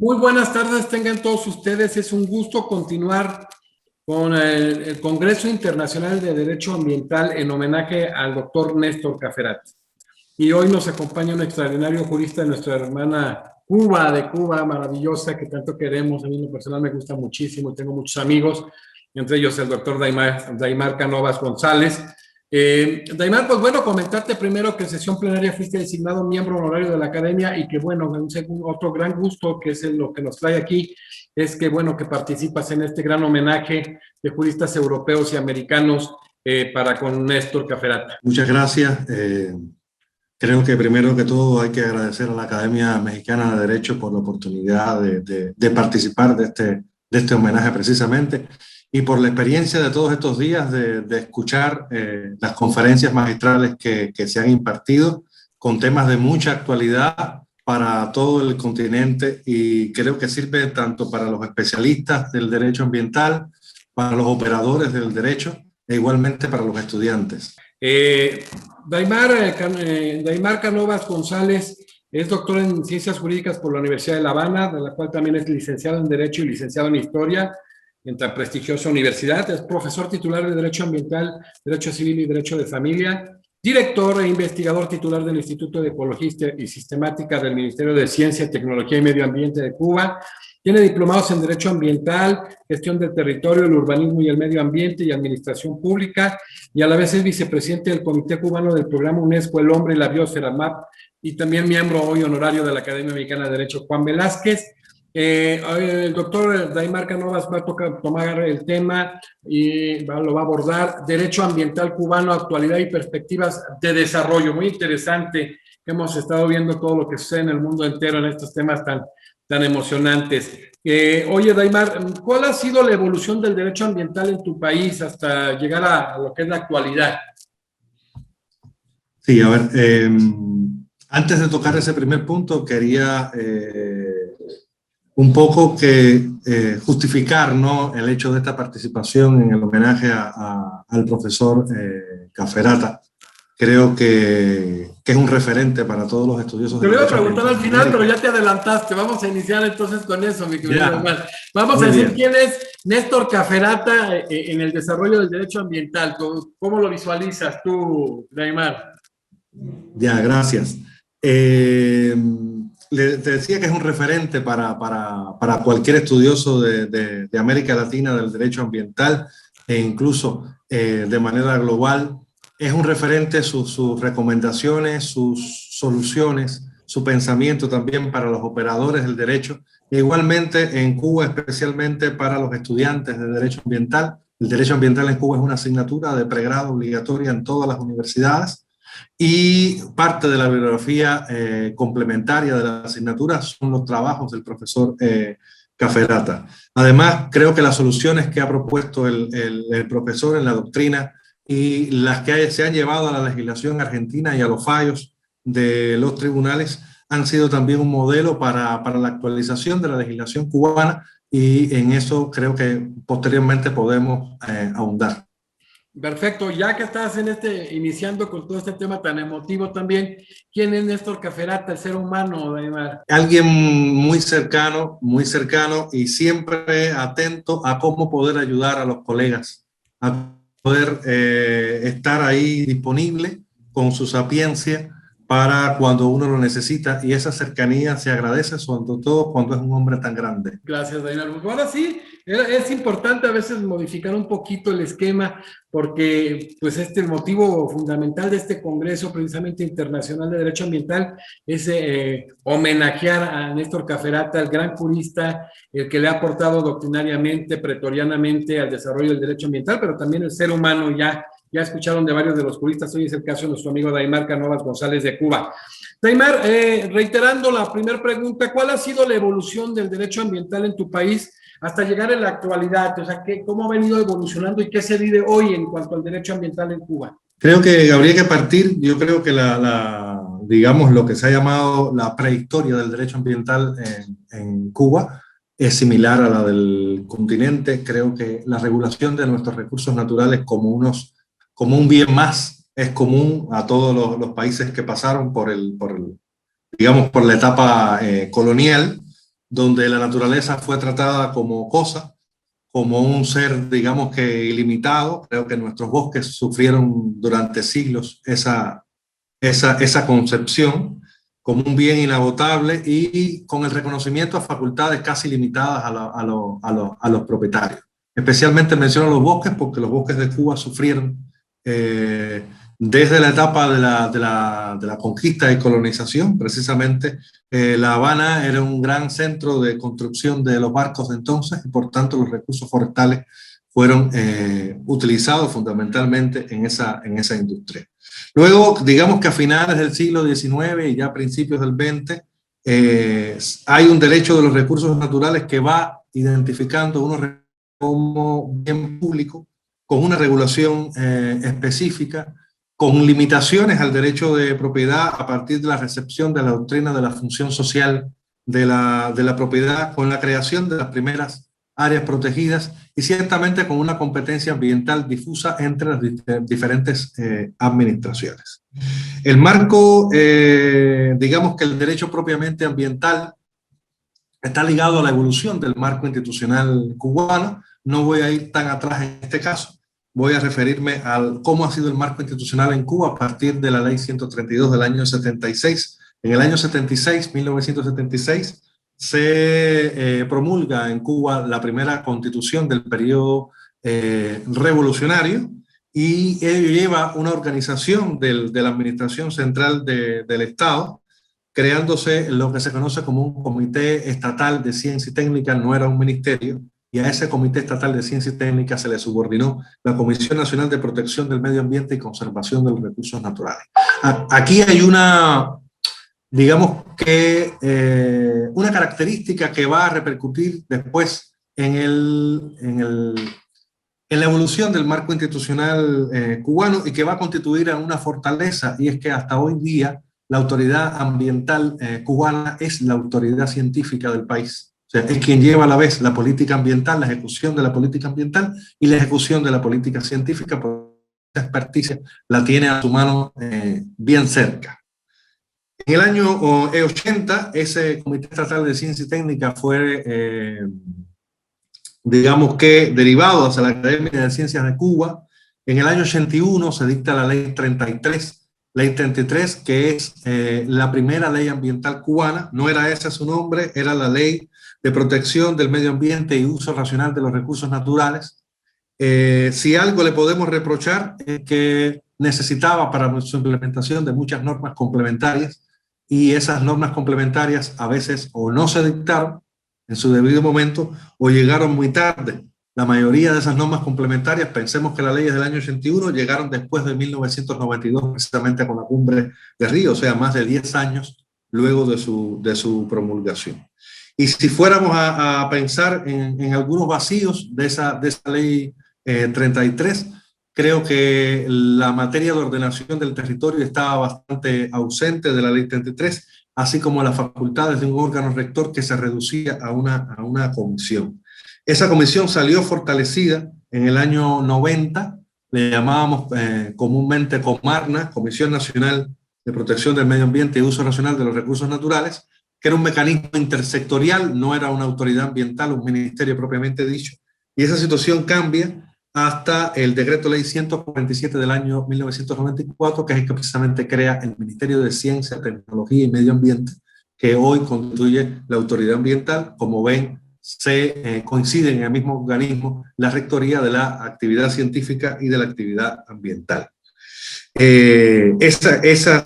Muy buenas tardes, tengan todos ustedes. Es un gusto continuar con el Congreso Internacional de Derecho Ambiental en homenaje al doctor Néstor Cafferat. Y hoy nos acompaña un extraordinario jurista de nuestra hermana Cuba, de Cuba, maravillosa, que tanto queremos. A mí en lo personal me gusta muchísimo, tengo muchos amigos, entre ellos el doctor Daimar Cánovas González. Daimar, pues bueno, comentarte primero que en sesión plenaria fuiste designado miembro honorario de la Academia y que bueno, otro gran gusto que es lo que nos trae aquí, es que bueno, que participas en este gran homenaje de juristas europeos y americanos para con Néstor Cafferat. Muchas gracias. Creo que primero que todo hay que agradecer a la Academia Mexicana de Derecho por la oportunidad de participar de este homenaje precisamente y por la experiencia de todos estos días de escuchar las conferencias magistrales que se han impartido con temas de mucha actualidad para todo el continente, y creo que sirve tanto para los especialistas del derecho ambiental, para los operadores del derecho e igualmente para los estudiantes. Daimar Cánovas González es doctor en Ciencias Jurídicas por la Universidad de La Habana, de la cual también es licenciado en Derecho y licenciado en Historia en tan prestigiosa universidad. Es profesor titular de Derecho Ambiental, Derecho Civil y Derecho de Familia, director e investigador titular del Instituto de Ecología y Sistemática del Ministerio de Ciencia, Tecnología y Medio Ambiente de Cuba. Tiene diplomados en Derecho Ambiental, Gestión del Territorio, el Urbanismo y el Medio Ambiente y Administración Pública, y a la vez es vicepresidente del Comité Cubano del Programa UNESCO El Hombre y la Biosfera MAP, y también miembro hoy honorario de la Academia Mexicana de Derecho Juan Velázquez. El doctor Daimar Cánovas va a tomar el tema y lo va a abordar: Derecho Ambiental Cubano, Actualidad y Perspectivas de Desarrollo. Muy interesante, que hemos estado viendo todo lo que sucede en el mundo entero en estos temas tan emocionantes. Oye, Daimar, ¿cuál ha sido la evolución del derecho ambiental en tu país hasta llegar a lo que es la actualidad? Sí, a ver, antes de tocar ese primer punto, quería un poco justificar, ¿no?, el hecho de esta participación en el homenaje al profesor Cafferat. Creo que es un referente para todos los estudiosos. Te lo iba a preguntar al final, pero ya te adelantaste. Vamos a iniciar entonces con eso, mi querido Daimar. Vamos a decir quién es Néstor Cafferat en el desarrollo del derecho ambiental. ¿Cómo lo visualizas tú, Daimar? Ya, gracias. Te decía que es un referente para cualquier estudioso de América Latina del derecho ambiental, e incluso de manera global. Es un referente sus recomendaciones, sus soluciones, su pensamiento también para los operadores del derecho, e igualmente en Cuba, especialmente para los estudiantes de derecho ambiental. El derecho ambiental en Cuba es una asignatura de pregrado obligatoria en todas las universidades, y parte de la bibliografía complementaria de la asignatura son los trabajos del profesor Cafferat. Además, creo que las soluciones que ha propuesto el profesor en la doctrina y las que se han llevado a la legislación argentina y a los fallos de los tribunales han sido también un modelo para la actualización de la legislación cubana, y en eso creo que posteriormente podemos ahondar. Perfecto, ya que estás iniciando con todo este tema tan emotivo también, ¿quién es Néstor Cafferat, el ser humano, Daimar? Alguien muy cercano y siempre atento a cómo poder ayudar a los colegas, a poder estar ahí disponible con su sapiencia para cuando uno lo necesita, y esa cercanía se agradece sobre todo cuando es un hombre tan grande. Gracias, Daimar. Ahora sí, es importante a veces modificar un poquito el esquema, porque pues el motivo fundamental de este Congreso precisamente internacional de Derecho Ambiental es homenajear a Néstor Cafferat, el gran jurista, el que le ha aportado doctrinariamente, pretorianamente al desarrollo del derecho ambiental, pero también el ser humano. Ya escucharon de varios de los juristas, hoy es el caso de nuestro amigo Daimar Cánovas González de Cuba. Daimar, reiterando la primera pregunta, ¿cuál ha sido la evolución del derecho ambiental en tu país hasta llegar a la actualidad? O sea, ¿cómo ha venido evolucionando y qué se vive hoy en cuanto al derecho ambiental en Cuba? Creo que habría que partir, yo creo que digamos, lo que se ha llamado la prehistoria del derecho ambiental en Cuba es similar a la del continente. Creo que la regulación de nuestros recursos naturales como un bien más es común a todos los países que pasaron digamos, por la etapa colonial, donde la naturaleza fue tratada como cosa, como un ser, digamos que ilimitado. Creo que nuestros bosques sufrieron durante siglos esa concepción como un bien inagotable y con el reconocimiento a facultades casi limitadas a los propietarios. Especialmente menciono los bosques porque los bosques de Cuba sufrieron desde la etapa de la conquista y colonización. Precisamente La Habana era un gran centro de construcción de los barcos de entonces y por tanto los recursos forestales fueron utilizados fundamentalmente en esa industria. Luego, digamos que a finales del siglo XIX y ya a principios del XX, hay un derecho de los recursos naturales que va identificando unos como bien público, con una regulación específica, con limitaciones al derecho de propiedad a partir de la recepción de la doctrina de la función social de la propiedad, con la creación de las primeras áreas protegidas y ciertamente con una competencia ambiental difusa entre las diferentes administraciones. El marco, digamos que el derecho propiamente ambiental está ligado a la evolución del marco institucional cubano. No voy a ir tan atrás en este caso. Voy a referirme a cómo ha sido el marco institucional en Cuba a partir de la Ley 132 del año 76. En el año 76, 1976, se promulga en Cuba la primera constitución del periodo revolucionario y ello lleva una organización de la administración central del Estado, creándose lo que se conoce como un Comité Estatal de Ciencia y Técnica. No era un ministerio, y a ese Comité Estatal de Ciencia y Técnica se le subordinó la Comisión Nacional de Protección del Medio Ambiente y Conservación de los Recursos Naturales. Aquí hay una, digamos que, una característica que va a repercutir después en la evolución del marco institucional cubano y que va a constituir una fortaleza, y es que hasta hoy día la autoridad ambiental cubana es la autoridad científica del país. O sea, es quien lleva a la vez la política ambiental, la ejecución de la política ambiental y la ejecución de la política científica, porque esa experticia la tiene a su mano bien cerca. En el año 80, ese Comité Estatal de Ciencia y Técnica fue, digamos que, derivado hacia la Academia de Ciencias de Cuba. En el año 81 se dicta la Ley 33, que es la primera ley ambiental cubana. No era ese su nombre, era la Ley de Protección del Medio Ambiente y Uso Racional de los Recursos Naturales. Si algo le podemos reprochar es que necesitaba para su implementación de muchas normas complementarias, y esas normas complementarias a veces o no se dictaron en su debido momento o llegaron muy tarde. La mayoría de esas normas complementarias, pensemos que las leyes del año 81 llegaron después de 1992, precisamente con la cumbre de Río, o sea, más de 10 años luego de su promulgación. Y si fuéramos a pensar en algunos vacíos de esa ley 33, creo que la materia de ordenación del territorio estaba bastante ausente de la Ley 33, así como las facultades de un órgano rector que se reducía a una comisión. Esa comisión salió fortalecida en el año 90, le llamábamos comúnmente Comarna, Comisión Nacional de Protección del Medio Ambiente y Uso Racional de los Recursos Naturales, que era un mecanismo intersectorial, no era una autoridad ambiental, un ministerio propiamente dicho, y esa situación cambia hasta el Decreto Ley 147 del año 1994, que es el que precisamente crea el Ministerio de Ciencia, Tecnología y Medio Ambiente, que hoy constituye la autoridad ambiental. Como ven, se coinciden en el mismo organismo la rectoría de la actividad científica y de la actividad ambiental. Esa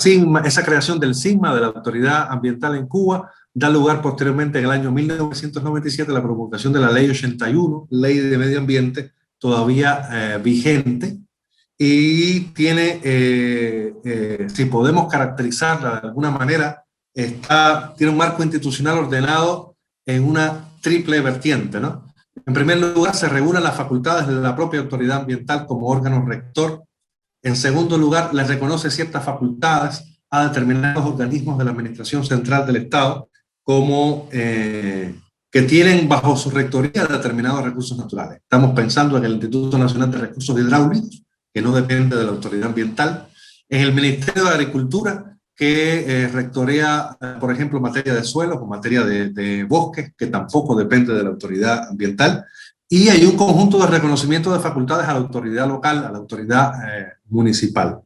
creación del SIGMA, de la autoridad ambiental en Cuba, da lugar posteriormente en el año 1997 a la promulgación de la Ley 81, Ley de Medio Ambiente, todavía vigente, y tiene, si podemos caracterizarla de alguna manera, tiene un marco institucional ordenado en una triple vertiente, ¿no? En primer lugar, se regulan las facultades de la propia autoridad ambiental como órgano rector. En segundo lugar, le reconoce ciertas facultades a determinados organismos de la Administración Central del Estado, como que tienen bajo su rectoría determinados recursos naturales. Estamos pensando en el Instituto Nacional de Recursos Hidráulicos, que no depende de la autoridad ambiental, en el Ministerio de Agricultura, que rectorea, por ejemplo, materia de suelos o materia de bosques, que tampoco depende de la autoridad ambiental. Y hay un conjunto de reconocimiento de facultades a la autoridad local, a la autoridad municipal.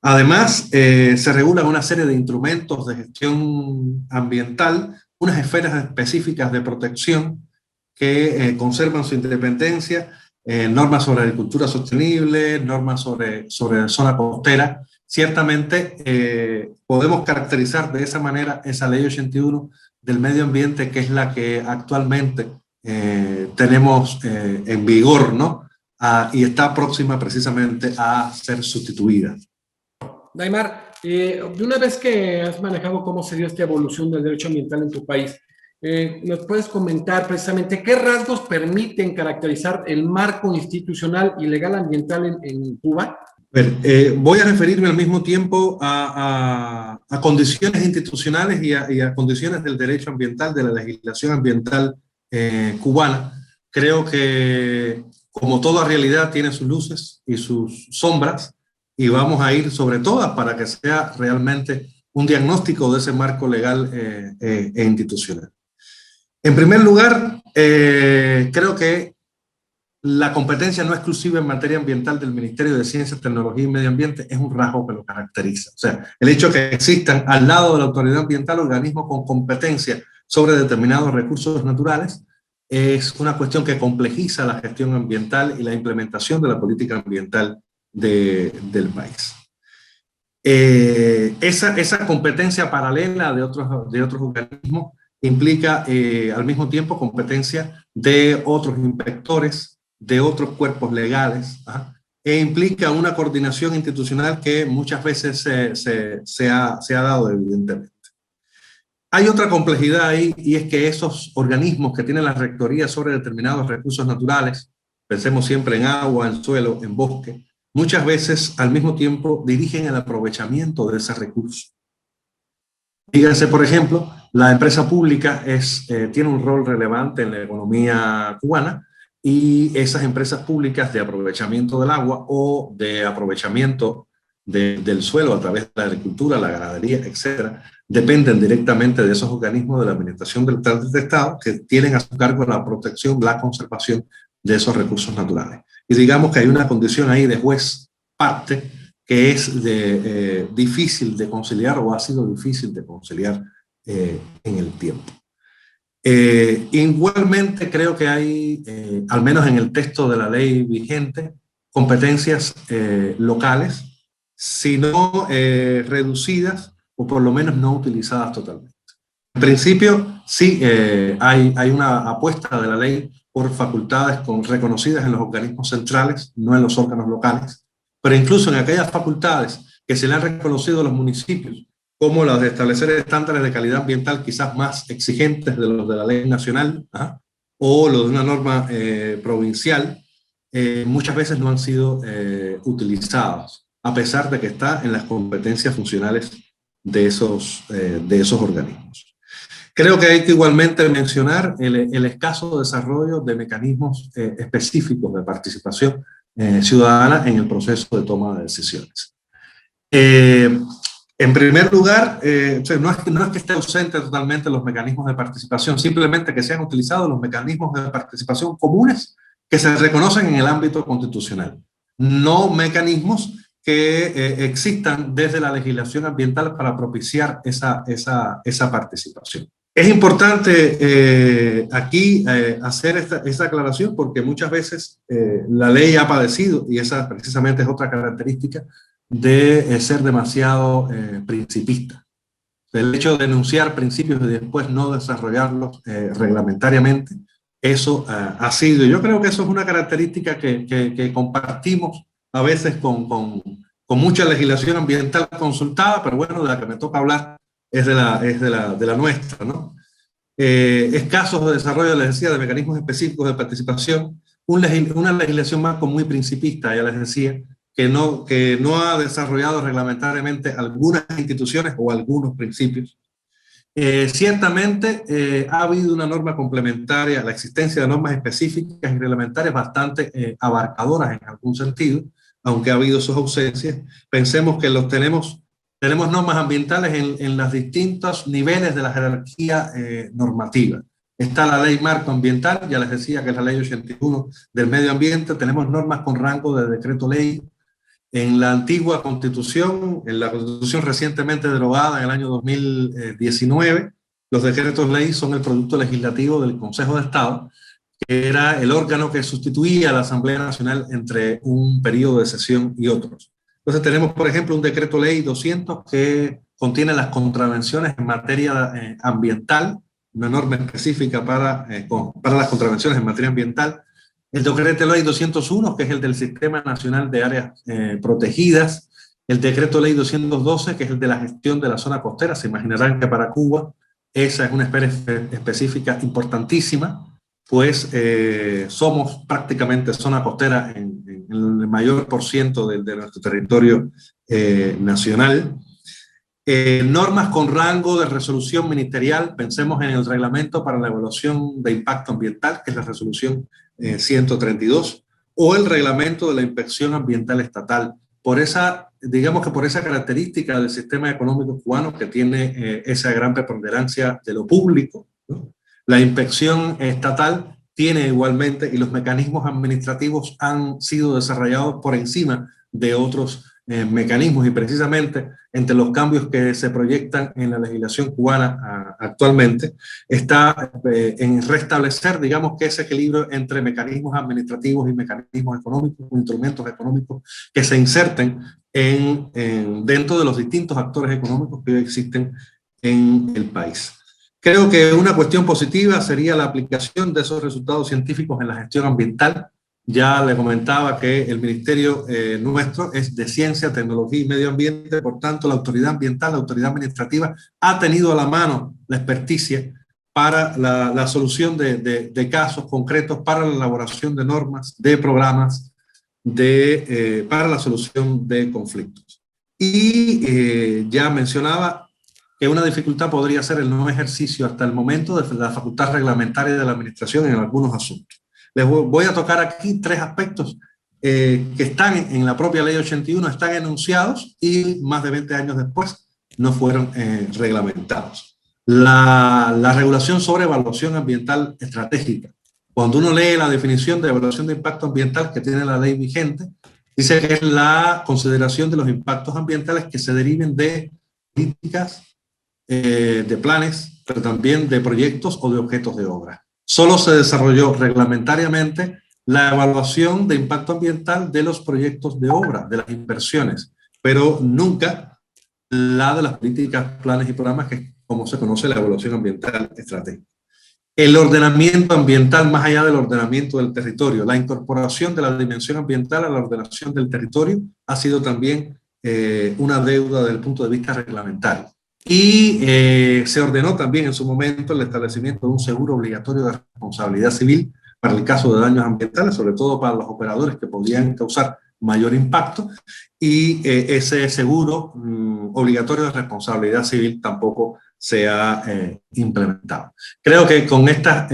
Además, se regulan una serie de instrumentos de gestión ambiental, unas esferas específicas de protección que conservan su independencia, normas sobre agricultura sostenible, normas sobre zona costera. Ciertamente podemos caracterizar de esa manera esa ley 81 del medio ambiente, que es la que actualmente tenemos en vigor, ¿no? Y está próxima precisamente a ser sustituida. Daimar, de una vez que has manejado cómo se dio esta evolución del derecho ambiental en tu país, ¿nos puedes comentar precisamente qué rasgos permiten caracterizar el marco institucional y legal ambiental en Cuba? Voy a referirme al mismo tiempo a condiciones institucionales y a condiciones del derecho ambiental, de la legislación ambiental cubana. Creo que, como toda realidad, tiene sus luces y sus sombras, y vamos a ir sobre todas para que sea realmente un diagnóstico de ese marco legal e institucional. En primer lugar, creo que la competencia no exclusiva en materia ambiental del Ministerio de Ciencia, Tecnología y Medio Ambiente es un rasgo que lo caracteriza. O sea, el hecho de que existan al lado de la autoridad ambiental organismos con competencia sobre determinados recursos naturales es una cuestión que complejiza la gestión ambiental y la implementación de la política ambiental del país. Esa competencia paralela de otros organismos implica al mismo tiempo competencia de otros inspectores, de otros cuerpos legales, e implica una coordinación institucional que muchas veces se ha dado evidentemente. Hay otra complejidad ahí, y es que esos organismos que tienen la rectoría sobre determinados recursos naturales, pensemos siempre en agua, en suelo, en bosque, muchas veces al mismo tiempo dirigen el aprovechamiento de ese recurso. Díganse, por ejemplo, la empresa pública tiene un rol relevante en la economía cubana, y esas empresas públicas de aprovechamiento del agua o de aprovechamiento del suelo a través de la agricultura, la ganadería, etcétera, dependen directamente de esos organismos de la administración del Estado que tienen a su cargo la protección, la conservación de esos recursos naturales. Y digamos que hay una condición ahí de juez parte que es difícil de conciliar, o ha sido difícil de conciliar en el tiempo. Igualmente creo que hay, al menos en el texto de la ley vigente, competencias locales, si no reducidas o por lo menos no utilizadas totalmente. En principio, sí hay una apuesta de la ley por facultades reconocidas en los organismos centrales, no en los órganos locales, pero incluso en aquellas facultades que se le han reconocido a los municipios, como las de establecer estándares de calidad ambiental quizás más exigentes de los de la ley nacional, o los de una norma provincial, muchas veces no han sido utilizados, a pesar de que está en las competencias funcionales de esos organismos. Creo que hay que igualmente mencionar el escaso desarrollo de mecanismos específicos de participación ciudadana en el proceso de toma de decisiones. En primer lugar, no es que esté ausente totalmente los mecanismos de participación, simplemente que se han utilizado los mecanismos de participación comunes que se reconocen en el ámbito constitucional, no mecanismos que existan desde la legislación ambiental para propiciar esa participación. Es importante aquí hacer esta aclaración, porque muchas veces la ley ha padecido, y esa precisamente es otra característica, de ser demasiado principista. El hecho de enunciar principios y después no desarrollarlos reglamentariamente, eso ha sido, yo creo que eso es una característica que compartimos a veces con mucha legislación ambiental consultada, pero bueno, de la que me toca hablar es de la nuestra, ¿no? Escasos de desarrollo, les decía, de mecanismos específicos de participación, una legislación marco muy principista, ya les decía, que no ha desarrollado reglamentariamente algunas instituciones o algunos principios. Ciertamente ha habido una norma complementaria, la existencia de normas específicas y reglamentarias bastante abarcadoras en algún sentido, aunque ha habido sus ausencias. Pensemos que los tenemos tenemos normas ambientales en los distintos niveles de la jerarquía normativa. Está la ley marco ambiental, ya les decía que es la ley 81 del medio ambiente. Tenemos normas con rango de decreto ley. En la antigua Constitución, en la Constitución recientemente derogada en el año 2019, los decretos ley son el producto legislativo del Consejo de Estado, que era el órgano que sustituía a la Asamblea Nacional entre un periodo de sesión y otros. Entonces tenemos, por ejemplo, un decreto ley 200 que contiene las contravenciones en materia ambiental, una norma específica para las contravenciones en materia ambiental. El decreto ley 201, que es el del Sistema Nacional de Áreas Protegidas. El decreto ley 212, que es el de la gestión de la zona costera. Se imaginarán que para Cuba esa es una esfera específica importantísima, pues somos prácticamente zona costera en el mayor % de nuestro territorio nacional. Normas con rango de resolución ministerial, pensemos en el reglamento para la evaluación de impacto ambiental, que es la resolución 132, o el reglamento de la inspección ambiental estatal. Por esa, digamos que por esa característica del sistema económico cubano que tiene esa gran preponderancia de lo público, ¿no? La inspección estatal tiene igualmente, y los mecanismos administrativos han sido desarrollados por encima de otros mecanismos, y precisamente entre los cambios que se proyectan en la legislación cubana actualmente está en restablecer, digamos, que ese equilibrio entre mecanismos administrativos y mecanismos económicos, instrumentos económicos que se inserten dentro de los distintos actores económicos que hoy existen en el país. Creo que una cuestión positiva sería la aplicación de esos resultados científicos en la gestión ambiental. Ya le comentaba que el ministerio nuestro es de Ciencia, Tecnología y Medio Ambiente, por tanto la autoridad ambiental, la autoridad administrativa ha tenido a la mano la experticia para la solución de casos concretos, para la elaboración de normas, de programas, para la solución de conflictos. Y ya mencionaba que una dificultad podría ser el no ejercicio hasta el momento de la facultad reglamentaria de la administración en algunos asuntos. Les voy a tocar aquí 3 aspectos que están en la propia ley 81, están enunciados y más de 20 años después no fueron reglamentados. La regulación sobre evaluación ambiental estratégica. Cuando uno lee la definición de evaluación de impacto ambiental que tiene la ley vigente, dice que es la consideración de los impactos ambientales que se deriven de políticas, de planes, pero también de proyectos o de objetos de obra. Solo se desarrolló reglamentariamente la evaluación de impacto ambiental de los proyectos de obra, de las inversiones, pero nunca la de las políticas, planes y programas, que es como se conoce la evaluación ambiental estratégica. El ordenamiento ambiental, más allá del ordenamiento del territorio, la incorporación de la dimensión ambiental a la ordenación del territorio ha sido también una deuda desde el punto de vista reglamentario. Y se ordenó también en su momento el establecimiento de un seguro obligatorio de responsabilidad civil para el caso de daños ambientales, sobre todo para los operadores que podían causar mayor impacto, y ese seguro obligatorio de responsabilidad civil tampoco se ha implementado. Creo que con estas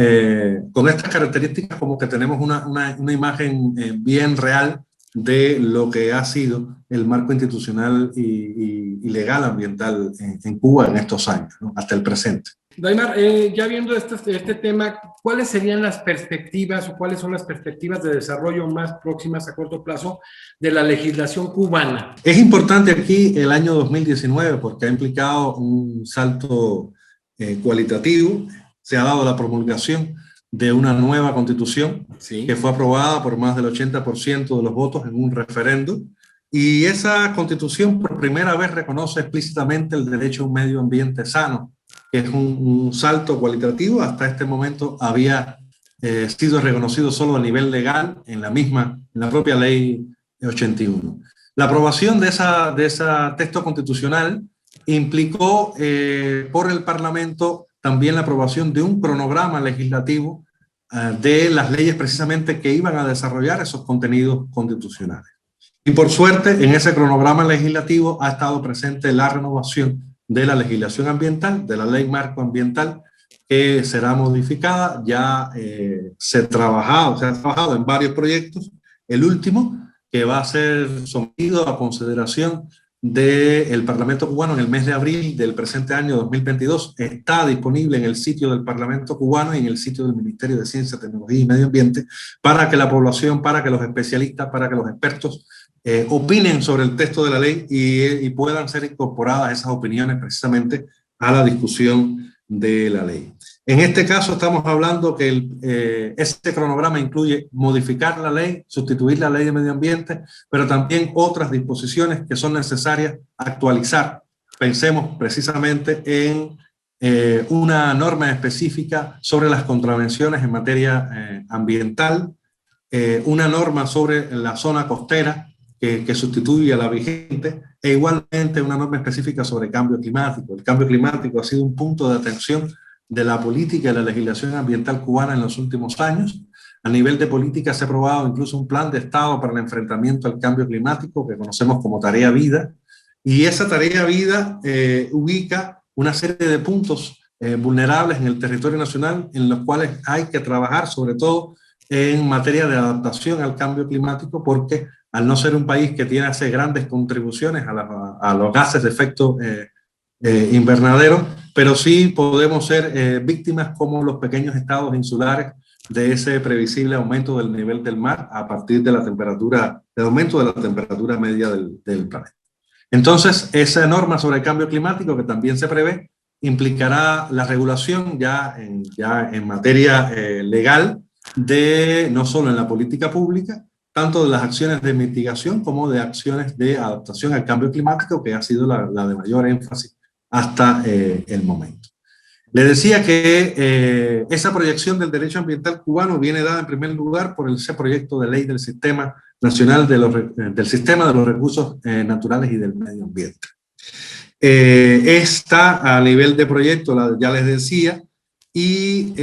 características como que tenemos una imagen bien real de lo que ha sido el marco institucional y legal ambiental en Cuba en estos años, ¿no? Hasta el presente. Daimar, ya viendo este tema, ¿cuáles serían las perspectivas o cuáles son las perspectivas de desarrollo más próximas a corto plazo de la legislación cubana? Es importante aquí el año 2019 porque ha implicado un salto cualitativo. Se ha dado la promulgación de una nueva constitución, sí, que fue aprobada por más del 80% de los votos en un referendo, y esa constitución por primera vez reconoce explícitamente el derecho a un medio ambiente sano, que es un salto cualitativo. Hasta este momento había sido reconocido solo a nivel legal en la propia ley 81. La aprobación de ese texto constitucional implicó por el Parlamento también la aprobación de un cronograma legislativo de las leyes precisamente que iban a desarrollar esos contenidos constitucionales. Y por suerte, en ese cronograma legislativo ha estado presente la renovación de la legislación ambiental, de la ley marco ambiental, que será modificada. Ya se ha trabajado en varios proyectos. El último, que va a ser sometido a consideración del Parlamento cubano en el mes de abril del presente año 2022 está disponible en el sitio del Parlamento cubano y en el sitio del Ministerio de Ciencia, Tecnología y Medio Ambiente para que la población, para que los especialistas, para que los expertos opinen sobre el texto de la ley y puedan ser incorporadas esas opiniones precisamente a la discusión de la ley. En este caso estamos hablando que este cronograma incluye modificar la ley, sustituir la ley de medio ambiente, pero también otras disposiciones que son necesarias actualizar. Pensemos precisamente en una norma específica sobre las contravenciones en materia ambiental, una norma sobre la zona costera que sustituye a la vigente, e igualmente una norma específica sobre cambio climático. El cambio climático ha sido un punto de atención de la política y la legislación ambiental cubana en los últimos años. A nivel de política se ha aprobado incluso un plan de Estado para el enfrentamiento al cambio climático que conocemos como Tarea Vida, y esa Tarea Vida ubica una serie de puntos vulnerables en el territorio nacional en los cuales hay que trabajar, sobre todo en materia de adaptación al cambio climático, porque al no ser un país que tiene hace grandes contribuciones a los gases de efecto invernadero, pero sí podemos ser víctimas como los pequeños estados insulares de ese previsible aumento del nivel del mar a partir de la temperatura, del aumento de la temperatura media del planeta. Entonces, esa norma sobre el cambio climático que también se prevé implicará la regulación ya en materia legal de no solo en la política pública, tanto de las acciones de mitigación como de acciones de adaptación al cambio climático, que ha sido la de mayor énfasis hasta el momento. Le decía que esa proyección del derecho ambiental cubano viene dada en primer lugar por ese proyecto de ley del Sistema Nacional del Sistema de los Recursos Naturales y del Medio Ambiente. Está a nivel de proyecto, ya les decía, y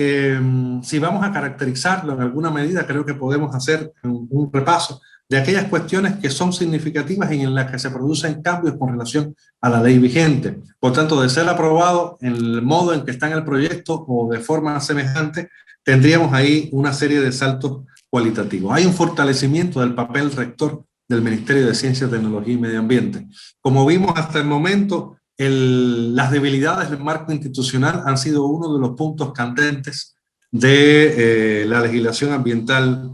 si vamos a caracterizarlo en alguna medida, creo que podemos hacer un repaso de aquellas cuestiones que son significativas y en las que se producen cambios con relación a la ley vigente. Por tanto, de ser aprobado en el modo en que está en el proyecto o de forma semejante, tendríamos ahí una serie de saltos cualitativos. Hay un fortalecimiento del papel rector del Ministerio de Ciencia, Tecnología y Medio Ambiente. Como vimos hasta el momento, las debilidades del marco institucional han sido uno de los puntos candentes de la legislación ambiental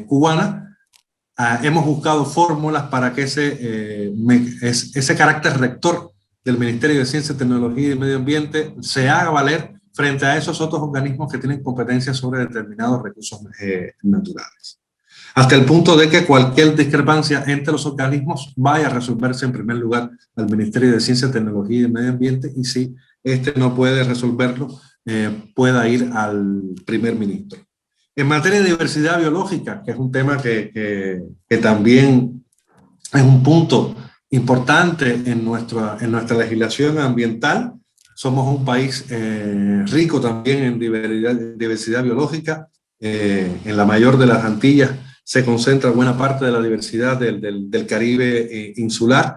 cubana. Hemos buscado fórmulas para que ese carácter rector del Ministerio de Ciencia, Tecnología y Medio Ambiente se haga valer frente a esos otros organismos que tienen competencias sobre determinados recursos naturales. Hasta el punto de que cualquier discrepancia entre los organismos vaya a resolverse en primer lugar al Ministerio de Ciencia, Tecnología y Medio Ambiente, y si este no puede resolverlo, pueda ir al primer ministro. En materia de diversidad biológica, que es un tema que también es un punto importante en nuestra legislación ambiental, somos un país rico también en diversidad biológica. En la mayor de las Antillas se concentra buena parte de la diversidad del Caribe insular.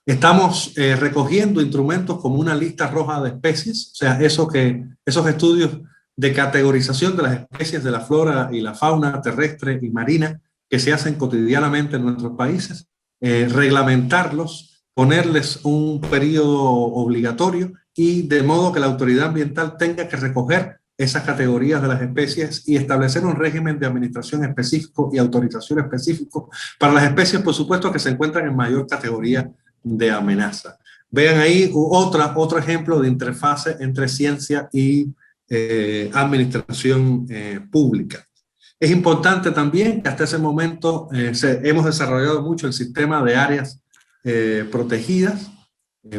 Estamos recogiendo instrumentos como una lista roja de especies, o sea, esos estudios de categorización de las especies de la flora y la fauna terrestre y marina que se hacen cotidianamente en nuestros países, reglamentarlos, ponerles un periodo obligatorio y de modo que la autoridad ambiental tenga que recoger esas categorías de las especies y establecer un régimen de administración específico y autorización específico para las especies, por supuesto, que se encuentran en mayor categoría de amenaza. Vean ahí otro ejemplo de interfase entre ciencia y administración pública. Es importante también que hasta ese momento hemos desarrollado mucho el sistema de áreas protegidas.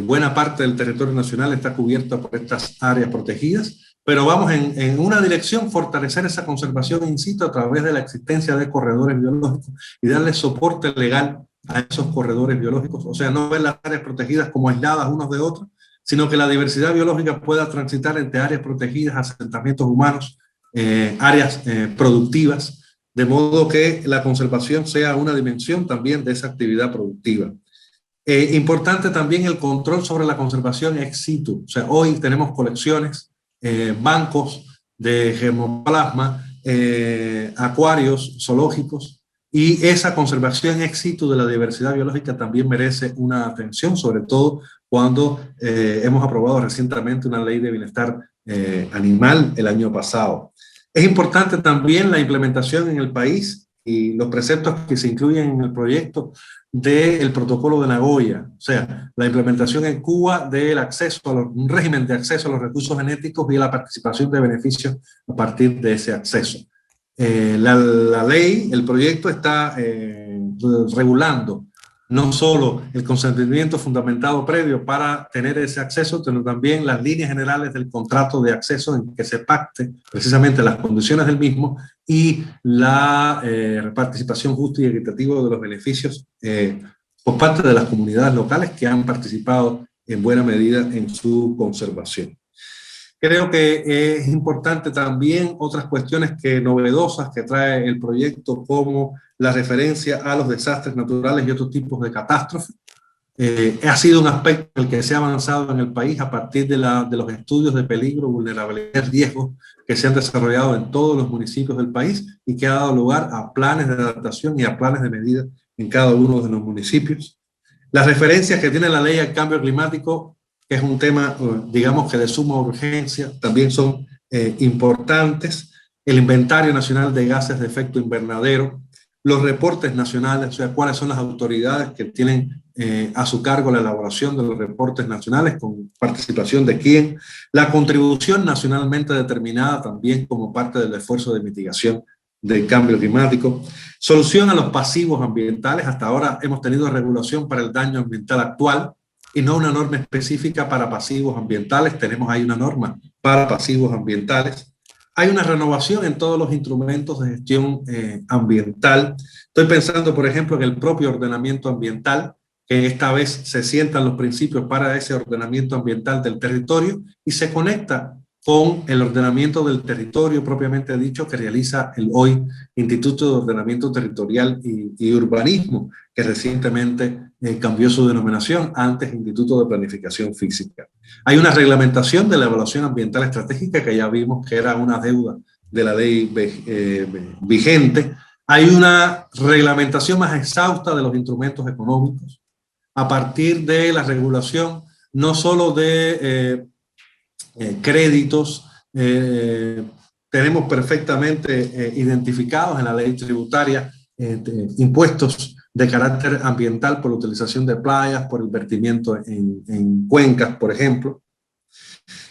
Buena parte del territorio nacional está cubierta por estas áreas protegidas, pero vamos en una dirección, fortalecer esa conservación in situ a través de la existencia de corredores biológicos y darle soporte legal a esos corredores biológicos, o sea, no ver las áreas protegidas como aisladas unos de otros, sino que la diversidad biológica pueda transitar entre áreas protegidas, asentamientos humanos, áreas productivas, de modo que la conservación sea una dimensión también de esa actividad productiva. Importante también el control sobre la conservación ex situ, o sea, hoy tenemos colecciones, bancos de germoplasma, acuarios zoológicos y esa conservación ex situ de la diversidad biológica también merece una atención, sobre todo cuando hemos aprobado recientemente una ley de bienestar animal el año pasado. Es importante también la implementación en el país y los preceptos que se incluyen en el proyecto del protocolo de Nagoya, o sea, la implementación en Cuba del acceso a un régimen de acceso a los recursos genéticos y la participación de beneficios a partir de ese acceso. La ley, el proyecto está regulando no solo el consentimiento fundamentado previo para tener ese acceso, sino también las líneas generales del contrato de acceso en que se pacte precisamente las condiciones del mismo y la participación justa y equitativa de los beneficios por parte de las comunidades locales que han participado en buena medida en su conservación. Creo que es importante también otras cuestiones novedosas que trae el proyecto, como la referencia a los desastres naturales y otros tipos de catástrofes. Ha sido un aspecto en el que se ha avanzado en el país a partir de los estudios de peligro, vulnerabilidad y riesgo que se han desarrollado en todos los municipios del país y que ha dado lugar a planes de adaptación y a planes de medida en cada uno de los municipios. Las referencias que tiene la ley al cambio climático, que es un tema, digamos que de suma urgencia, también son importantes. El inventario nacional de gases de efecto invernadero, los reportes nacionales, o sea, cuáles son las autoridades que tienen a su cargo la elaboración de los reportes nacionales, con participación de quién, la contribución nacionalmente determinada también como parte del esfuerzo de mitigación del cambio climático, solución a los pasivos ambientales. Hasta ahora hemos tenido regulación para el daño ambiental actual, y no una norma específica para pasivos ambientales. Tenemos ahí una norma para pasivos ambientales. Hay una renovación en todos los instrumentos de gestión ambiental. Estoy pensando, por ejemplo, en el propio ordenamiento ambiental, que esta vez se sientan los principios para ese ordenamiento ambiental del territorio y se conecta con el ordenamiento del territorio propiamente dicho que realiza el hoy Instituto de Ordenamiento Territorial y Urbanismo, que recientemente cambió su denominación, antes Instituto de Planificación Física. Hay una reglamentación de la evaluación ambiental estratégica que ya vimos que era una deuda de la ley vigente. Hay una reglamentación más exhausta de los instrumentos económicos a partir de la regulación no solo de créditos, tenemos perfectamente identificados en la ley tributaria impuestos de carácter ambiental por la utilización de playas, por el vertimiento en cuencas, por ejemplo.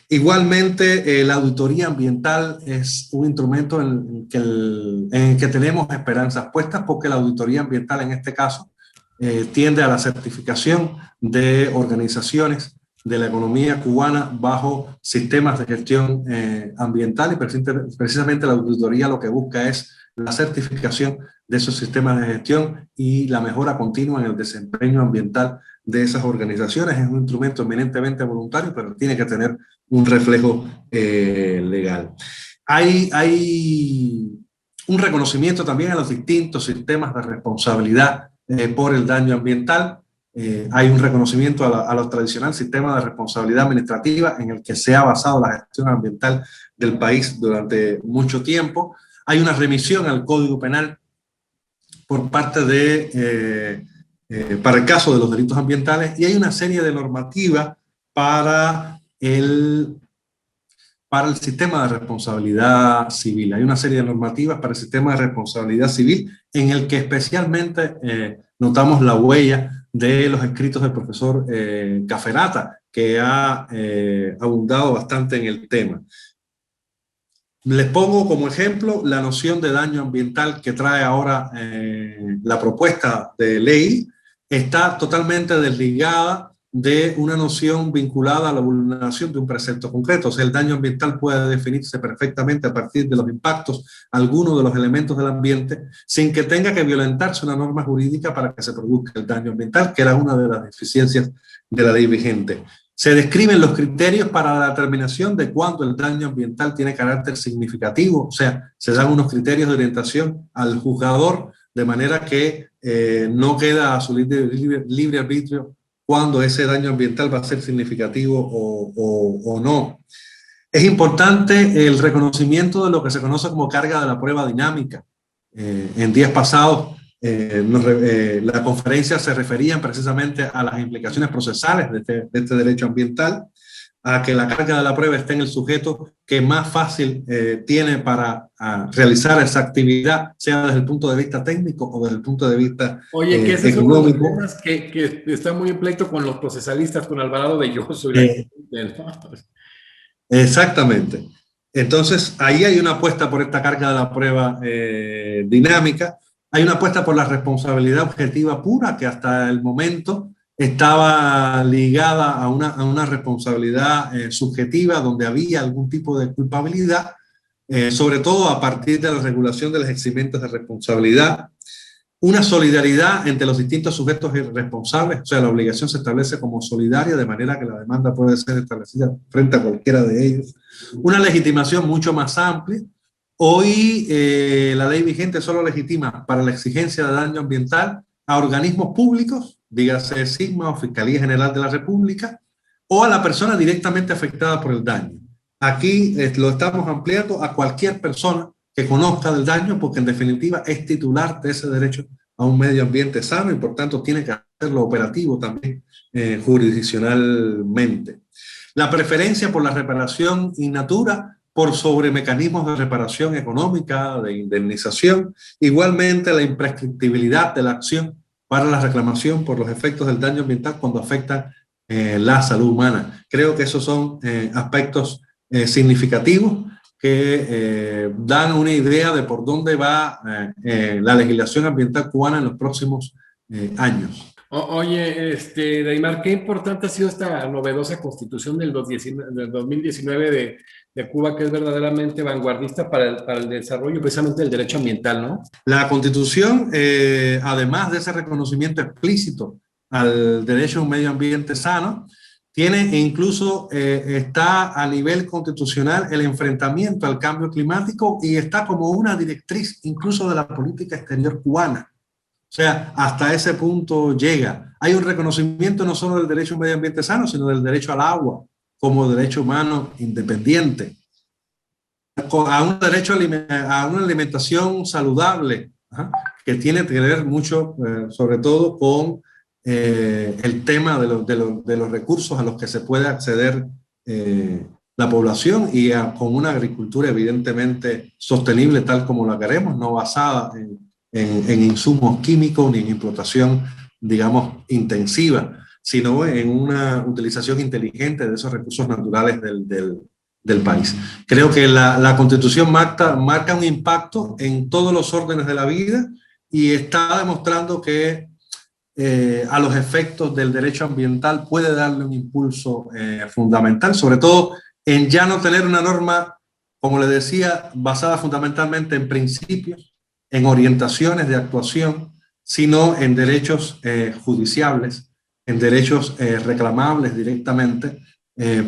Igualmente, la auditoría ambiental es un instrumento en el que tenemos esperanzas puestas, porque la auditoría ambiental en este caso tiende a la certificación de organizaciones de la economía cubana bajo sistemas de gestión ambiental, y precisamente la auditoría lo que busca es la certificación de esos sistemas de gestión y la mejora continua en el desempeño ambiental de esas organizaciones. Es un instrumento eminentemente voluntario, pero tiene que tener un reflejo legal. Hay un reconocimiento también a los distintos sistemas de responsabilidad por el daño ambiental. Hay un reconocimiento a los tradicionales sistemas de responsabilidad administrativa en el que se ha basado la gestión ambiental del país durante mucho tiempo. Hay una remisión al Código Penal por parte para el caso de los delitos ambientales, y hay una serie de normativas para el sistema de responsabilidad civil. Hay una serie de normativas para el sistema de responsabilidad civil en el que especialmente notamos la huella de los escritos del profesor Caferata, que ha abundado bastante en el tema. Les pongo como ejemplo la noción de daño ambiental que trae ahora la propuesta de ley. Está totalmente desligada de una noción vinculada a la vulneración de un precepto concreto. O sea, el daño ambiental puede definirse perfectamente a partir de los impactos, algunos de los elementos del ambiente, sin que tenga que violentarse una norma jurídica para que se produzca el daño ambiental, que era una de las deficiencias de la ley vigente. Se describen los criterios para la determinación de cuándo el daño ambiental tiene carácter significativo, o sea, se dan unos criterios de orientación al juzgador, de manera que no queda a su libre arbitrio cuándo ese daño ambiental va a ser significativo o no. Es importante el reconocimiento de lo que se conoce como carga de la prueba dinámica. En días pasados la conferencia se refería precisamente a las implicaciones procesales de este derecho ambiental, a que la carga de la prueba esté en el sujeto que más fácil tiene para realizar esa actividad, sea desde el punto de vista técnico o desde el punto de vista Oye, que ese es uno de los económico. temas que está muy en pleito con los procesalistas, con Alvarado Belloso. Exactamente. Entonces, ahí hay una apuesta por esta carga de la prueba dinámica, hay una apuesta por la responsabilidad objetiva pura, que hasta el momento estaba ligada a una responsabilidad subjetiva, donde había algún tipo de culpabilidad, sobre todo a partir de la regulación de los eximentos de responsabilidad. Una solidaridad entre los distintos sujetos responsables, o sea, la obligación se establece como solidaria, de manera que la demanda puede ser establecida frente a cualquiera de ellos. Una legitimación mucho más amplia. Hoy la ley vigente solo legitima para la exigencia de daño ambiental a organismos públicos, dígase SIGMA o Fiscalía General de la República, o a la persona directamente afectada por el daño. Aquí lo estamos ampliando a cualquier persona que conozca del daño, porque en definitiva es titular de ese derecho a un medio ambiente sano y por tanto tiene que hacerlo operativo también jurisdiccionalmente. La preferencia por la reparación in natura por sobre mecanismos de reparación económica, de indemnización, igualmente la imprescriptibilidad de la acción para la reclamación por los efectos del daño ambiental cuando afectan la salud humana. Creo que esos son aspectos significativos que dan una idea de por dónde va la legislación ambiental cubana en los próximos años. Oye, Daimar, qué importante ha sido esta novedosa constitución del 2019 de Cuba, que es verdaderamente vanguardista para el desarrollo precisamente del derecho ambiental, ¿no? La constitución, además de ese reconocimiento explícito al derecho a un medio ambiente sano, tiene incluso, está a nivel constitucional el enfrentamiento al cambio climático y está como una directriz incluso de la política exterior cubana. O sea, hasta ese punto llega. Hay un reconocimiento no solo del derecho a un medio ambiente sano, sino del derecho al agua como derecho humano independiente, a un derecho a una alimentación saludable, que tiene que ver mucho, sobre todo, con el tema de los recursos a los que se puede acceder la población y con una agricultura evidentemente sostenible tal como la queremos, no basada en insumos químicos ni en explotación, digamos, intensiva, sino en una utilización inteligente de esos recursos naturales del país. Creo que la Constitución marca un impacto en todos los órdenes de la vida y está demostrando que a los efectos del derecho ambiental puede darle un impulso fundamental, sobre todo en ya no tener una norma, como le decía, basada fundamentalmente en principios, en orientaciones de actuación, sino en derechos judiciables, en derechos reclamables directamente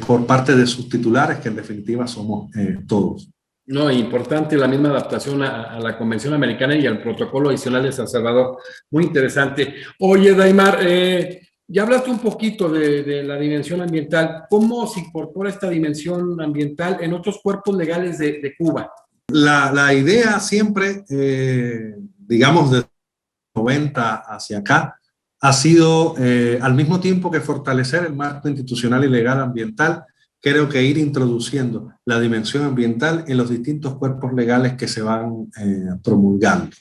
por parte de sus titulares, que en definitiva somos todos. No, importante la misma adaptación a la Convención Americana y al protocolo adicional de San Salvador. Muy interesante. Oye, Daimar, ya hablaste un poquito de la dimensión ambiental. ¿Cómo se incorpora esta dimensión ambiental en otros cuerpos legales de Cuba? La idea siempre, digamos, de 90 hacia acá, ha sido, al mismo tiempo que fortalecer el marco institucional y legal ambiental, creo que ir introduciendo la dimensión ambiental en los distintos cuerpos legales que se van promulgando.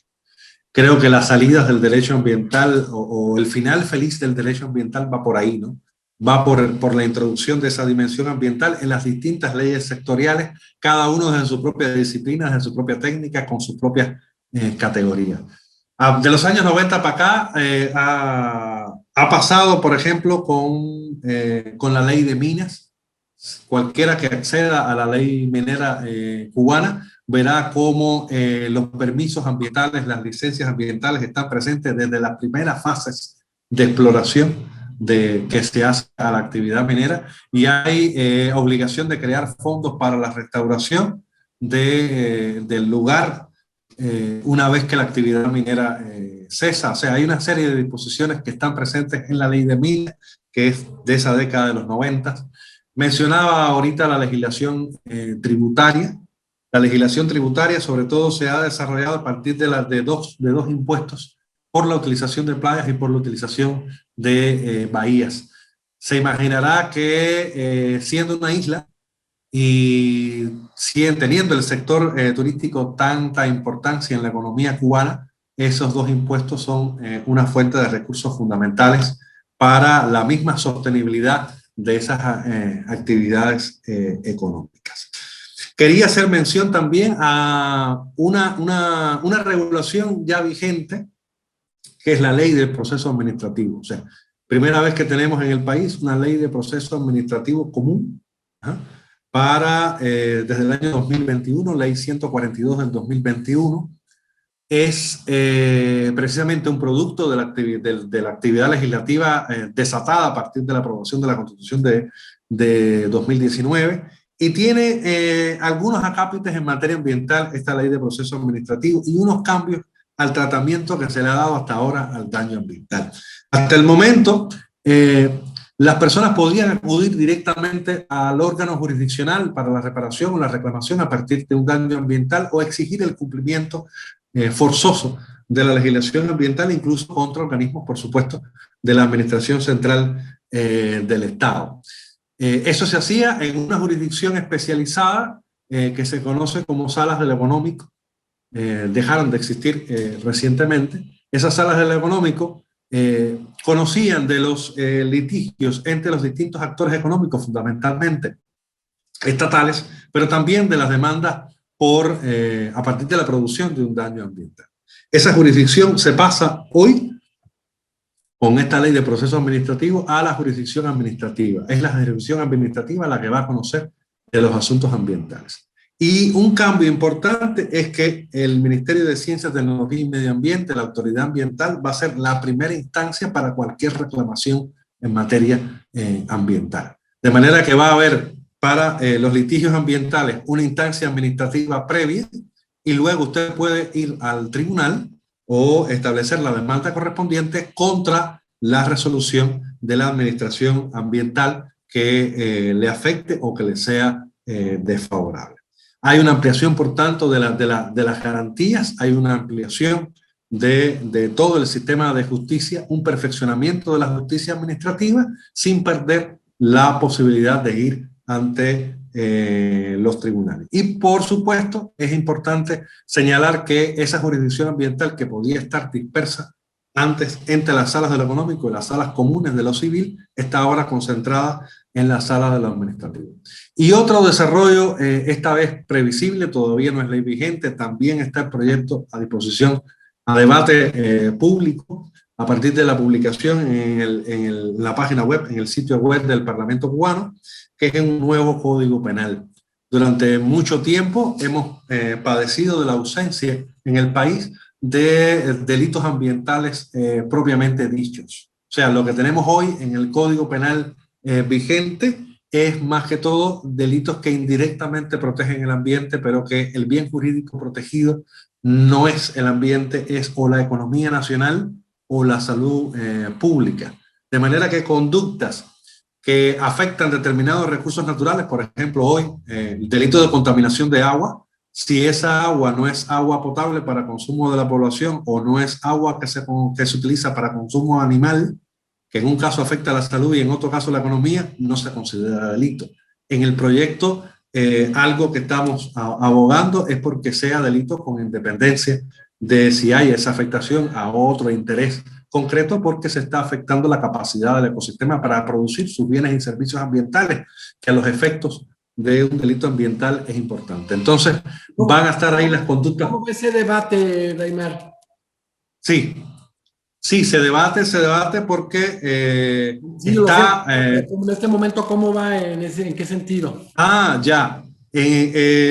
Creo que las salidas del derecho ambiental o el final feliz del derecho ambiental va por ahí, ¿no? Va por la introducción de esa dimensión ambiental en las distintas leyes sectoriales, cada uno desde su propia disciplina, desde su propia técnica, con sus propias categorías. De los años 90 para acá ha pasado, por ejemplo, con la ley de minas. Cualquiera que acceda a la ley minera cubana verá cómo los permisos ambientales, las licencias ambientales están presentes desde las primeras fases de exploración que se hace a la actividad minera y hay obligación de crear fondos para la restauración del lugar una vez que la actividad minera cesa. O sea, hay una serie de disposiciones que están presentes en la ley de minas, que es de esa década de los 90. Mencionaba ahorita la legislación tributaria. La legislación tributaria sobre todo se ha desarrollado a partir de dos impuestos por la utilización de playas y por la utilización de bahías. Se imaginará que siendo una isla y teniendo el sector turístico tanta importancia en la economía cubana, esos dos impuestos son una fuente de recursos fundamentales para la misma sostenibilidad de esas actividades económicas. Quería hacer mención también a una regulación ya vigente, que es la ley del proceso administrativo. O sea, primera vez que tenemos en el país una ley de proceso administrativo común, para, desde el año 2021, ley 142 del 2021, es precisamente un producto de la actividad legislativa desatada a partir de la aprobación de la Constitución de 2019 y tiene algunos acápites en materia ambiental, esta ley de proceso administrativo, y unos cambios al tratamiento que se le ha dado hasta ahora al daño ambiental. Hasta el momento, las personas podían acudir directamente al órgano jurisdiccional para la reparación o la reclamación a partir de un daño ambiental o exigir el cumplimiento forzoso de la legislación ambiental, incluso contra organismos, por supuesto, de la Administración Central del Estado. Eso se hacía en una jurisdicción especializada que se conoce como salas del económico. Dejaron de existir recientemente. Esas salas del económico conocían de los litigios entre los distintos actores económicos, fundamentalmente estatales, pero también de las demandas a partir de la producción de un daño ambiental. Esa jurisdicción se pasa hoy, con esta ley de proceso administrativo, a la jurisdicción administrativa. Es la jurisdicción administrativa la que va a conocer de los asuntos ambientales. Y un cambio importante es que el Ministerio de Ciencia, Tecnología y Medio Ambiente, la autoridad ambiental, va a ser la primera instancia para cualquier reclamación en materia ambiental. De manera que va a haber para los litigios ambientales una instancia administrativa previa y luego usted puede ir al tribunal o establecer la demanda correspondiente contra la resolución de la administración ambiental que le afecte o que le sea desfavorable. Hay una ampliación, por tanto, de las garantías, hay una ampliación de todo el sistema de justicia, un perfeccionamiento de la justicia administrativa sin perder la posibilidad de ir ante los tribunales. Y por supuesto es importante señalar que esa jurisdicción ambiental que podía estar dispersa antes entre las salas de lo económico y las salas comunes de lo civil está ahora concentrada en las salas de lo administrativo. Y otro desarrollo, esta vez previsible, todavía no es ley vigente, también está el proyecto a disposición a debate público a partir de la publicación en la página web, en el sitio web del Parlamento cubano, que es un nuevo Código Penal. Durante mucho tiempo hemos padecido de la ausencia en el país de delitos ambientales propiamente dichos. O sea, lo que tenemos hoy en el Código Penal vigente es más que todo delitos que indirectamente protegen el ambiente, pero que el bien jurídico protegido no es el ambiente, es o la economía nacional o la salud pública. De manera que conductas que afectan determinados recursos naturales, por ejemplo hoy el delito de contaminación de agua, si esa agua no es agua potable para consumo de la población o no es agua que se utiliza para consumo animal, que en un caso afecta a la salud y en otro caso la economía, no se considera delito. En el proyecto, algo que estamos abogando es porque sea delito con independencia de si hay esa afectación a otro interés concreto, porque se está afectando la capacidad del ecosistema para producir sus bienes y servicios ambientales, que a los efectos de un delito ambiental es importante. Entonces, van a estar ahí las conductas. ¿Cómo ese debate, Daimar? Sí, se debate porque está... en este momento, ¿cómo va? ¿En qué sentido? Ya.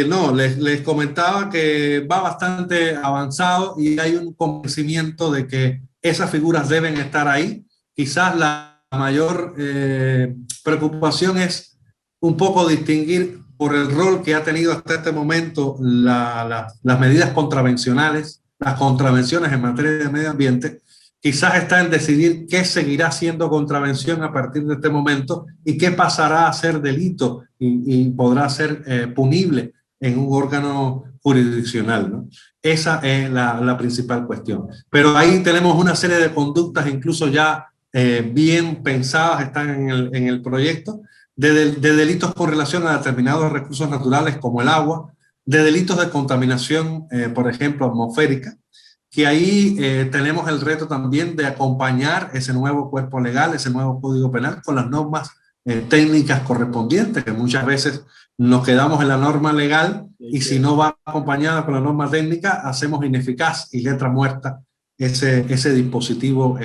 No, les comentaba que va bastante avanzado y hay un convencimiento de que esas figuras deben estar ahí. Quizás la mayor preocupación es un poco distinguir por el rol que ha tenido hasta este momento las medidas contravencionales, las contravenciones en materia de medio ambiente. Quizás está en decidir qué seguirá siendo contravención a partir de este momento y qué pasará a ser delito y podrá ser punible en un órgano jurisdiccional, ¿no? Esa es la principal cuestión. Pero ahí tenemos una serie de conductas, incluso ya bien pensadas, están en el proyecto, de delitos con relación a determinados recursos naturales como el agua, de delitos de contaminación, por ejemplo, atmosférica, que ahí tenemos el reto también de acompañar ese nuevo cuerpo legal, ese nuevo Código Penal con las normas técnicas correspondientes, que muchas veces nos quedamos en la norma legal y si no va acompañada con la norma técnica, hacemos ineficaz y letra muerta ese dispositivo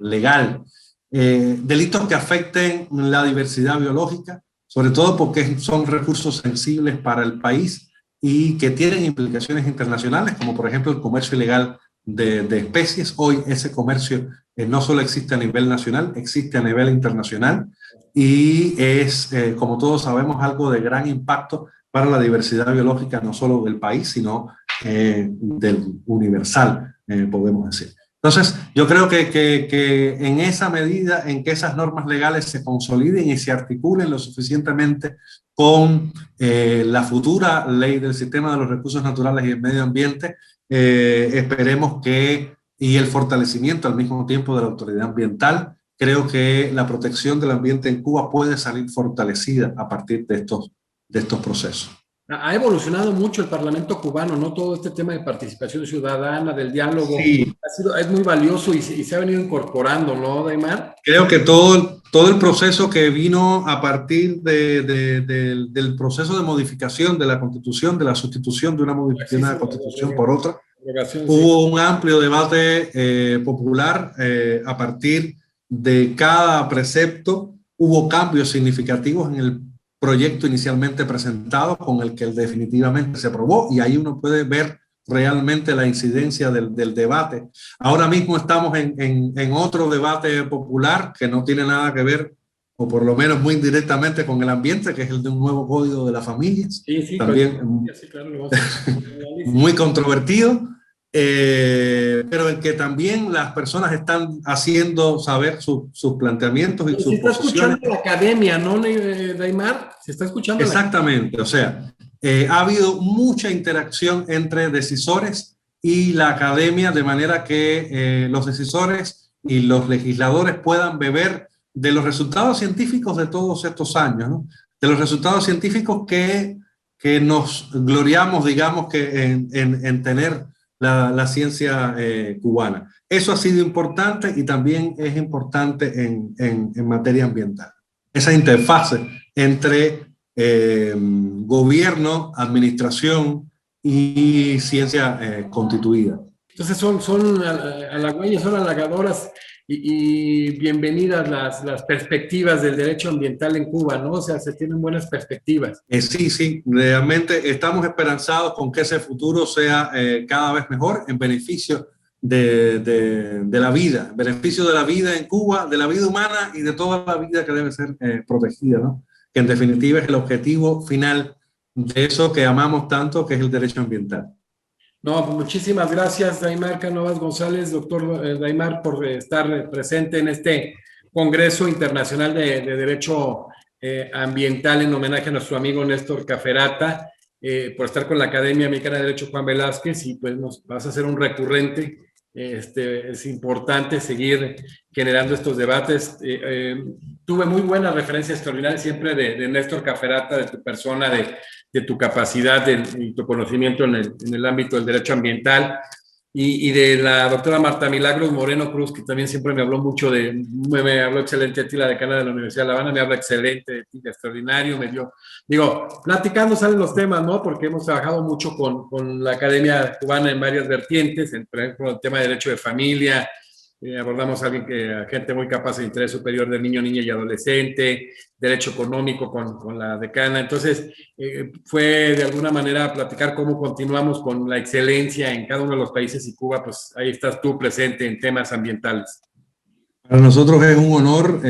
legal. Delitos que afecten la diversidad biológica, sobre todo porque son recursos sensibles para el país y que tienen implicaciones internacionales, como por ejemplo el comercio ilegal de especies. Hoy ese comercio no solo existe a nivel nacional, existe a nivel internacional y es, como todos sabemos, algo de gran impacto para la diversidad biológica, no solo del país, sino del universal, podemos decir. Entonces, yo creo que en esa medida en que esas normas legales se consoliden y se articulen lo suficientemente con la futura ley del sistema de los recursos naturales y el medio ambiente, esperemos que, y el fortalecimiento al mismo tiempo de la autoridad ambiental, creo que la protección del ambiente en Cuba puede salir fortalecida a partir de estos procesos. Ha evolucionado mucho el Parlamento cubano, ¿no? Todo este tema de participación ciudadana, del diálogo, sí. es muy valioso y se ha venido incorporando, ¿no, Daymar? Creo que todo el proceso que vino a partir del proceso de modificación de la Constitución, de la sustitución de una modificación de la Constitución por otra, hubo un amplio debate popular a partir de cada precepto, hubo cambios significativos en el proyecto inicialmente presentado con el que definitivamente se aprobó y ahí uno puede ver realmente la incidencia del debate. Ahora mismo estamos en otro debate popular que no tiene nada que ver, o por lo menos muy indirectamente, con el ambiente, que es el de un nuevo código de las familias. Sí, también sí, claro, muy controvertido, pero en que también las personas están haciendo saber sus planteamientos y sus posiciones. Se está escuchando la academia, ¿no, Daymar? Se está escuchando. Exactamente, o sea, ha habido mucha interacción entre decisores y la academia, de manera que los decisores y los legisladores puedan beber de los resultados científicos de todos estos años, ¿no? De los resultados científicos que nos gloriamos, digamos, que en tener la ciencia cubana. Eso ha sido importante y también es importante en materia ambiental. Esa interfase entre gobierno, administración y ciencia constituida. Entonces son halagüeñas, son halagadoras y bienvenidas las perspectivas del derecho ambiental en Cuba, ¿no? O sea, se tienen buenas perspectivas. Sí, realmente estamos esperanzados con que ese futuro sea cada vez mejor en beneficio de la vida, en beneficio de la vida en Cuba, de la vida humana y de toda la vida que debe ser protegida, ¿no? Que en definitiva es el objetivo final de eso que amamos tanto, que es el derecho ambiental. No, pues muchísimas gracias, Daymar Cánovas González, doctor Daymar, por estar presente en este Congreso Internacional de Derecho Ambiental en homenaje a nuestro amigo Néstor Caferata, por estar con la Academia Mexicana de Derecho Juan Velázquez y pues nos vas a hacer un recurrente. Es importante seguir generando estos debates. Tuve muy buenas referencias extraordinarias siempre de Néstor Caferata, de tu persona, de tu capacidad y tu conocimiento en el ámbito del derecho ambiental y de la doctora Marta Milagros Moreno Cruz, que también siempre me habló mucho me habló excelente de ti, la decana de la Universidad de La Habana, me habla excelente de ti, de extraordinario, platicando salen los temas, ¿no? Porque hemos trabajado mucho con la Academia Cubana en varias vertientes, por ejemplo, el tema de derecho de familia, abordamos a gente muy capaz de interés superior del niño, niña y adolescente, derecho económico con la decana. Entonces, fue de alguna manera platicar cómo continuamos con la excelencia en cada uno de los países y Cuba, pues ahí estás tú presente en temas ambientales. Para nosotros es un honor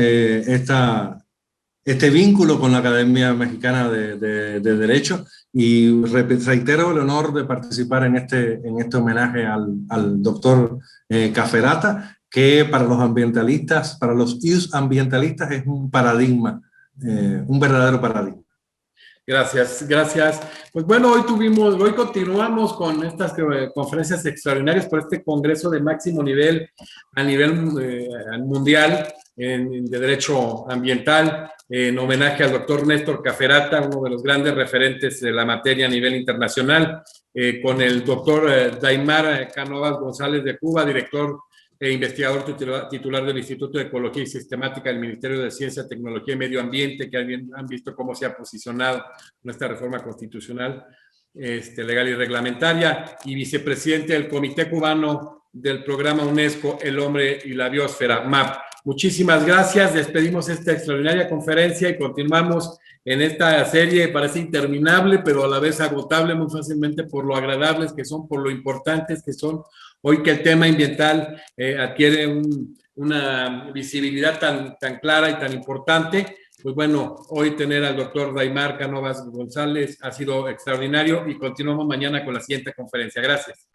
este vínculo con la Academia Mexicana de Derecho y reitero el honor de participar en este homenaje al doctor Caferata, que para los ambientalistas, para los ambientalistas es un paradigma, un verdadero paradigma. Gracias, gracias. Pues bueno, hoy continuamos con estas conferencias extraordinarias por este congreso de máximo nivel a nivel mundial de derecho ambiental, en homenaje al doctor Néstor Caferata, uno de los grandes referentes de la materia a nivel internacional, con el doctor Daimar Cánovas González de Cuba, director e investigador titular del Instituto de Ecología y Sistemática del Ministerio de Ciencia, Tecnología y Medio Ambiente, que han visto cómo se ha posicionado nuestra reforma constitucional, legal y reglamentaria, y vicepresidente del Comité Cubano del Programa UNESCO El Hombre y la Biosfera, MAP. Muchísimas gracias, despedimos esta extraordinaria conferencia y continuamos en esta serie. Parece interminable, pero a la vez agotable muy fácilmente por lo agradables que son, por lo importantes que son. Hoy que el tema ambiental adquiere una visibilidad tan clara y tan importante, pues bueno, hoy tener al doctor Daimar Cánovas González ha sido extraordinario y continuamos mañana con la siguiente conferencia. Gracias.